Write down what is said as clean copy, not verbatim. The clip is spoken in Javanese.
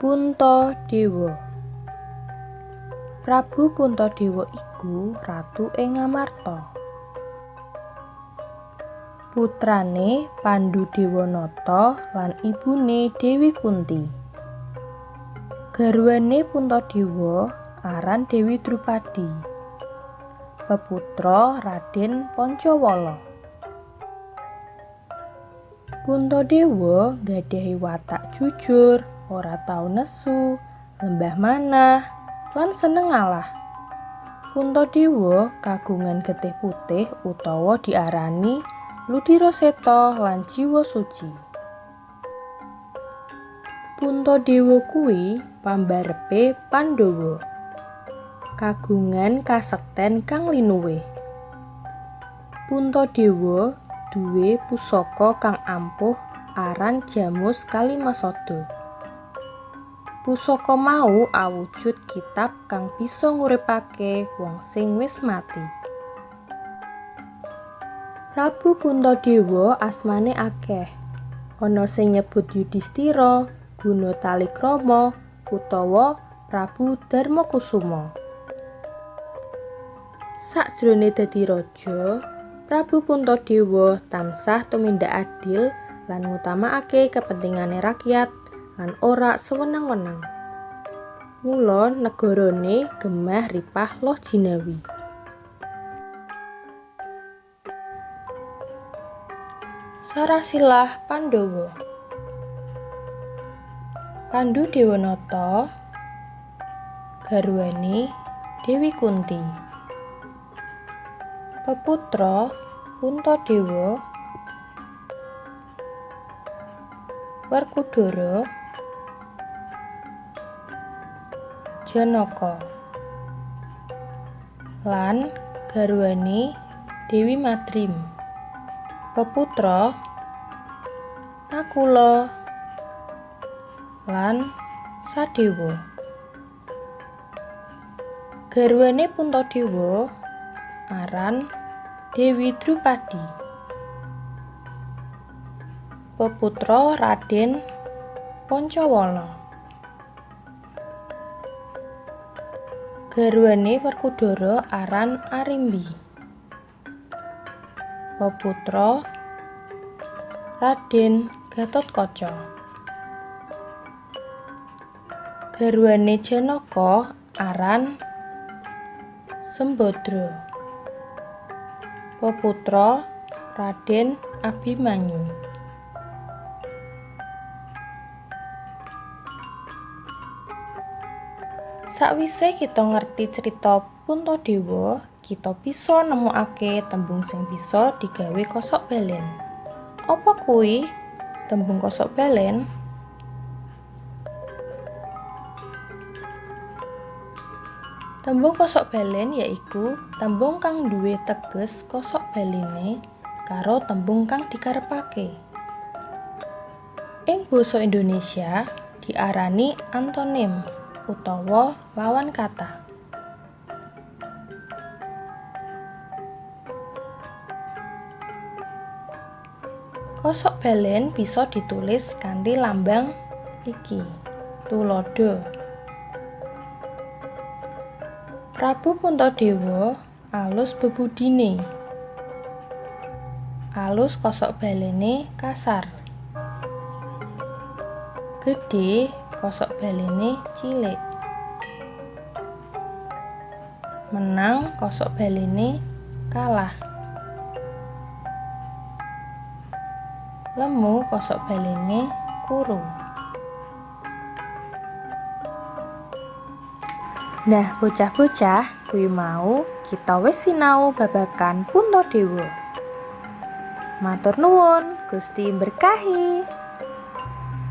Puntadewa. Prabu Puntadewa iku ratu ing Ngamarta. Putrané Pandhudewanata lan ibuné Dewi Kunti. Garwané Puntadewa aran Dewi Drupadi. Peputra Raden Pancawala. Puntadewa gadhahi watak jujur, ora tau nesu, lembah manah, lan seneng ngalah. Puntadewa kagungan getih putih utawa diarani Ludira Seta lan jiwa suci. Puntadewa kuwi pambarepe Pandhawa. Kagungan kasekten kang linuwih. Puntadewa duwé pusaka kang ampuh aran Jamus Kalimasada. Pusaka mau awujud kitab kang bisa nguripake wong sing wis mati. Prabu Puntadewa asmané akeh. Ana sing nyebut Yudhistira, Gunatalikrama, utawa Prabu Darmakusuma. Sajroné dadi raja, Prabu Puntadewa tansah tumindak adil lan ngutamakake kepentingane rakyat lan ora sewenang-wenang. Mula negarane gemah ripah loh jinawi. Sarasilah Pandhawa. Pandhudewanata garwané Dewi Kunti. Peputra Puntadewa, Werkudara, Janaka, lan garwané Dewi Madrim. Peputra Nakula lan Sadewa. Garwané Puntadewa aran Dewi Drupadi. Peputra Raden Pancawala. Garwané Werkudara aran Arimbi. Peputra Raden Gatotkaca. Garwané Janaka aran Sembadra. Peputra Raden Abimanyu. Sakwise kita ngerti cerita Puntadewa, kita bisa nemokake tembung sing bisa digawe kosok balen. Apa kuwi tembung kosok balen? Tembung kosok balen yaiku tembung kang duwé teges kosok balene karo tembung kang dikarepake. Ing basa Indonesia diarani antonim utawa lawan kata. Kosok balen bisa ditulis kanthi lambang iki. Tuladha. Prabu Puntadewa alus bebudine. Alus kosok balene kasar. Gedhe kosok balene cilik. Menang kosok balene kalah. Lemu kosok balene kuru. Nah, bocah-bocah, kuwi mau kita wis sinau babagan Puntadewa. Matur nuwun, Gusti berkahi.